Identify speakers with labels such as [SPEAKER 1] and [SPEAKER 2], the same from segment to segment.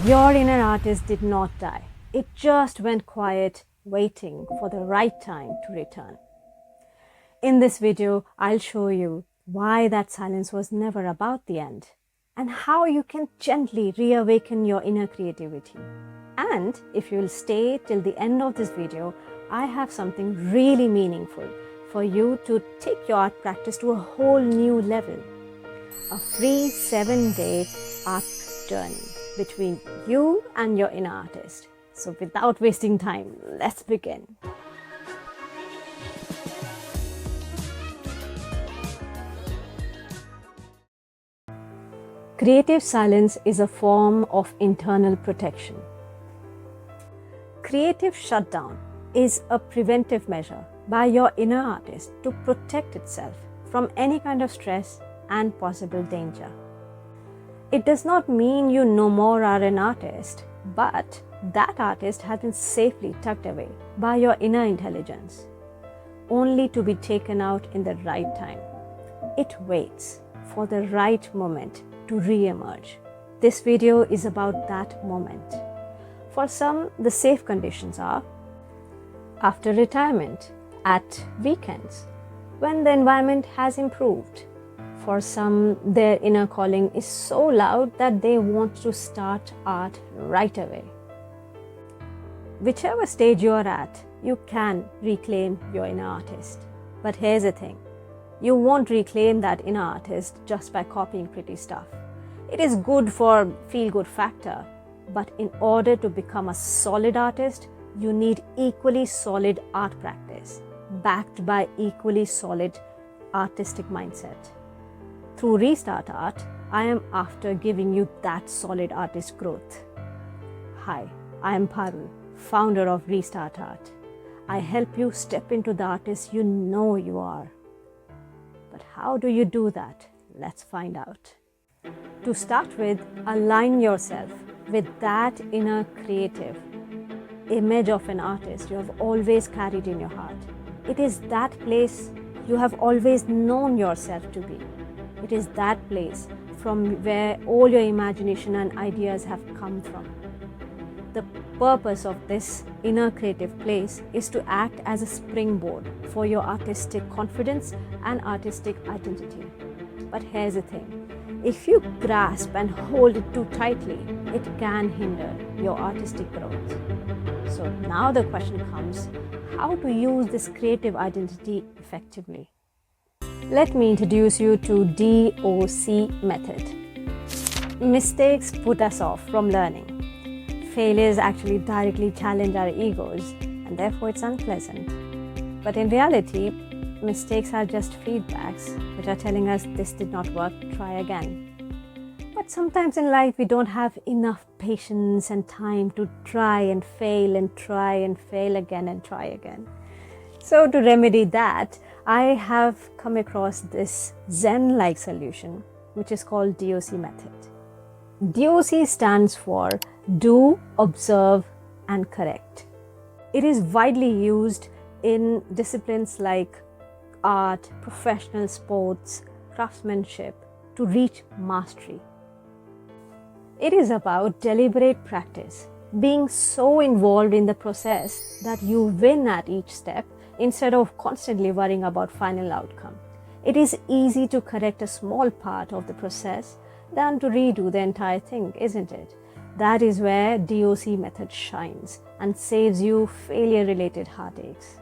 [SPEAKER 1] Your inner artist did not die. It just went quiet, waiting for the right time to return. In this video, I'll show you why that silence was never about the end and how you can gently reawaken your inner creativity. And if you'll stay till the end of this video, I have something really meaningful for you to take your art practice to a whole new level. A free 7-day art journey between you and your inner artist. So without wasting time, let's begin. Creative silence is a form of internal protection. Creative shutdown is a preventive measure by your inner artist to protect itself from any kind of stress and possible danger. It does not mean you no more are an artist, but that artist has been safely tucked away by your inner intelligence, only to be taken out in the right time. It waits for the right moment to re-emerge. This video is about that moment. For some, the safe conditions are after retirement, at weekends, when the environment has improved. For some, their inner calling is so loud that they want to start art right away. Whichever stage you are at, you can reclaim your inner artist. But here's the thing, you won't reclaim that inner artist just by copying pretty stuff. It is good for feel-good factor, but in order to become a solid artist, you need equally solid art practice, backed by equally solid artistic mindset. Through RestartART, I am after giving you that solid artist growth. Hi, I am Parul, founder of RestartART. I help you step into the artist you know you are. But how do you do that? Let's find out. To start with, align yourself with that inner creative image of an artist you have always carried in your heart. It is that place you have always known yourself to be. It is that place from where all your imagination and ideas have come from. The purpose of this inner creative place is to act as a springboard for your artistic confidence and artistic identity. But here's the thing, if you grasp and hold it too tightly, it can hinder your artistic growth. So now the question comes, how to use this creative identity effectively? Let me introduce you to DOC method. Mistakes put us off from learning. Failures actually directly challenge our egos, and therefore it's unpleasant. But in reality, mistakes are just feedbacks which are telling us this did not work, try again. But sometimes in life we don't have enough patience and time to try and fail again and try again. So to remedy that, I have come across this Zen-like solution, which is called DOC method. DOC stands for Do, Observe, and Correct. It is widely used in disciplines like art, professional sports, craftsmanship to reach mastery. It is about deliberate practice, being so involved in the process that you win at each step instead of constantly worrying about final outcome. It is easy to correct a small part of the process than to redo the entire thing, isn't it? That is where DOC method shines and saves you failure-related heartaches.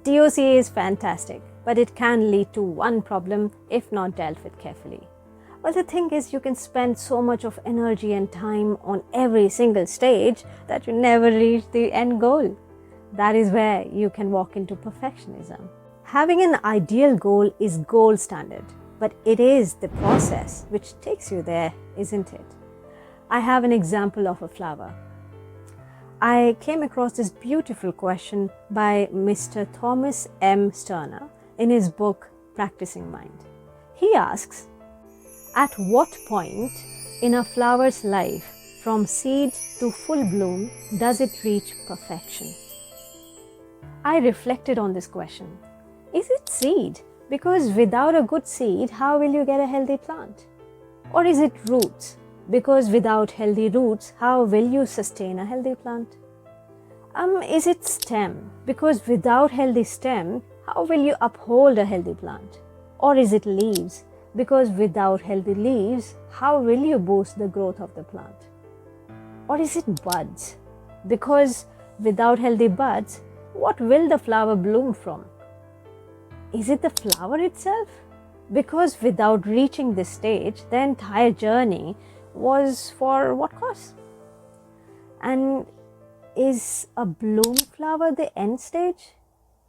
[SPEAKER 1] DOC is fantastic, but it can lead to one problem if not dealt with carefully. Well, the thing is, you can spend so much of energy and time on every single stage that you never reach the end goal. That is where you can walk into perfectionism. Having an ideal goal is gold standard, but it is the process which takes you there, isn't it? I have an example of a flower. I came across this beautiful question by Mr. Thomas M. Sterner in his book, Practicing Mind. He asks, at what point in a flower's life, from seed to full bloom, does it reach perfection? I reflected on this question. Is it seed? Because without a good seed, how will you get a healthy plant? Or is it roots? Because without healthy roots, how will you sustain a healthy plant? Is it stem? Because without healthy stem, how will you uphold a healthy plant? Or is it leaves? Because without healthy leaves, how will you boost the growth of the plant? Or is it buds? Because without healthy buds, what will the flower bloom from? Is it the flower itself? Because without reaching this stage, the entire journey was for what cause? And is a bloom flower the end stage?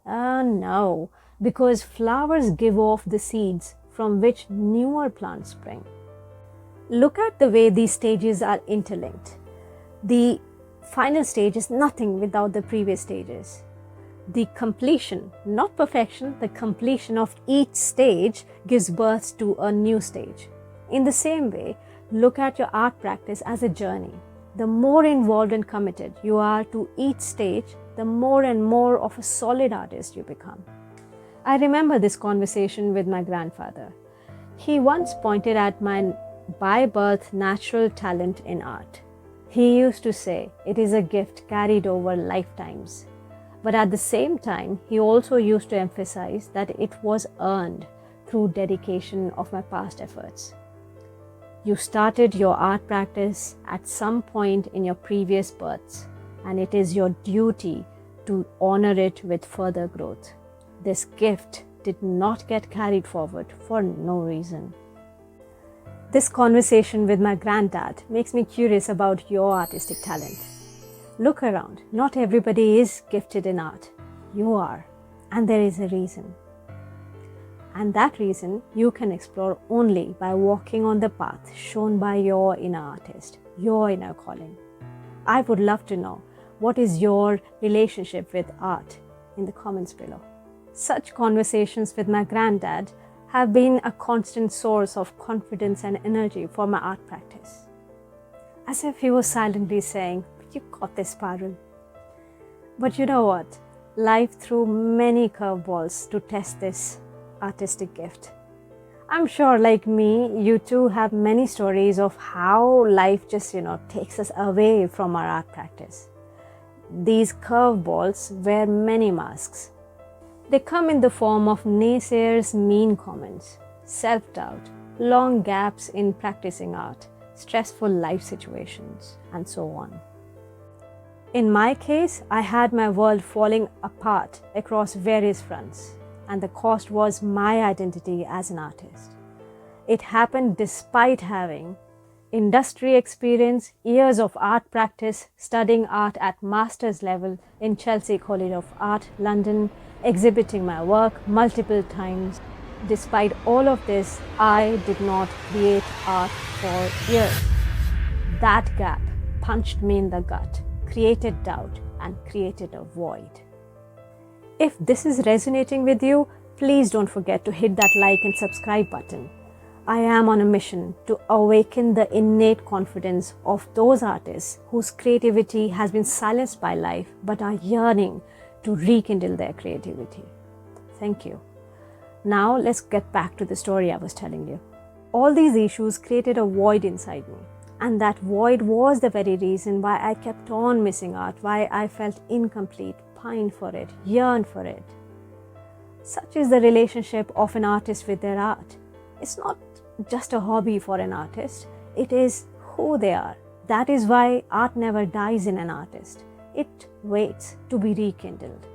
[SPEAKER 1] No, because flowers give off the seeds from which newer plants spring. Look at the way these stages are interlinked. The final stage is nothing without the previous stages. The completion, not perfection, the completion of each stage gives birth to a new stage. In the same way, look at your art practice as a journey. The more involved and committed you are to each stage, the more and more of a solid artist you become. I remember this conversation with my grandfather. He once pointed at my by birth natural talent in art. He used to say it is a gift carried over lifetimes. But at the same time, he also used to emphasize that it was earned through dedication of my past efforts. You started your art practice at some point in your previous births, and it is your duty to honor it with further growth. This gift did not get carried forward for no reason. This conversation with my granddad makes me curious about your artistic talent. Look around. Not everybody is gifted in art. You are, and there is a reason. And that reason you can explore only by walking on the path shown by your inner artist, your inner calling. I would love to know what is your relationship with art in the comments below. Such conversations with my granddad have been a constant source of confidence and energy for my art practice. As if he was silently saying, "You got this, Parul." But you know what? Life threw many curveballs to test this artistic gift. I'm sure, like me, you too have many stories of how life just, takes us away from our art practice. These curveballs wear many masks. They come in the form of naysayers' mean comments, self-doubt, long gaps in practicing art, stressful life situations, and so on. In my case, I had my world falling apart across various fronts, and the cost was my identity as an artist. It happened despite having industry experience, years of art practice, studying art at master's level in Chelsea College of Art, London, exhibiting my work multiple times. Despite all of this, I did not create art for years. That gap punched me in the gut, created doubt, and created a void. If this is resonating with you, please don't forget to hit that like and subscribe button. I am on a mission to awaken the innate confidence of those artists whose creativity has been silenced by life but are yearning to rekindle their creativity. Thank you. Now let's get back to the story I was telling you. All these issues created a void inside me, and that void was the very reason why I kept on missing art, why I felt incomplete, pined for it, yearned for it. Such is the relationship of an artist with their art. It's not just a hobby for an artist, it is who they are. That is why art never dies in an artist. It waits to be rekindled.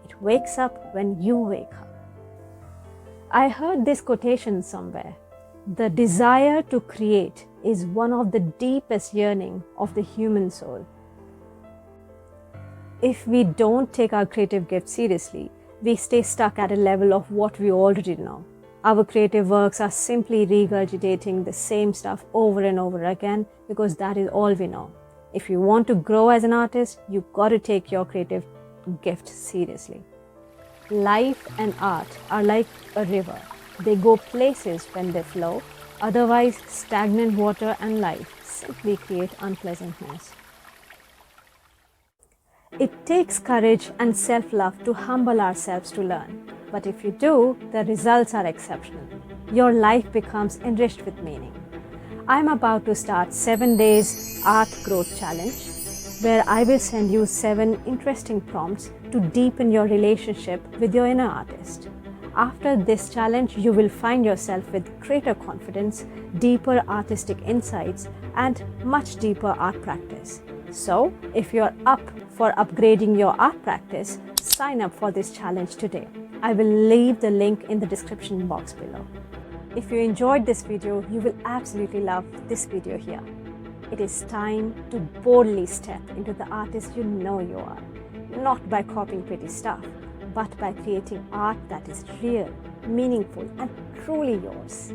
[SPEAKER 1] It wakes up when you wake up. I heard this quotation somewhere. The desire to create is one of the deepest yearning of the human soul. If we don't take our creative gift seriously, we stay stuck at a level of what we already know. Our creative works are simply regurgitating the same stuff over and over again because that is all we know. If you want to grow as an artist, you've got to take your creative gift seriously. Life and art are like a river. They go places when they flow. Otherwise, stagnant water and life simply create unpleasantness. It takes courage and self-love to humble ourselves to learn. But if you do, the results are exceptional. Your life becomes enriched with meaning. I'm about to start 7 days art growth challenge, where I will send you 7 interesting prompts to deepen your relationship with your inner artist. After this challenge, you will find yourself with greater confidence, deeper artistic insights, and much deeper art practice. So, if you're up for upgrading your art practice, sign up for this challenge today. I will leave the link in the description box below. If you enjoyed this video, you will absolutely love this video here. It is time to boldly step into the artist you know you are, not by copying pretty stuff, but by creating art that is real, meaningful, and truly yours.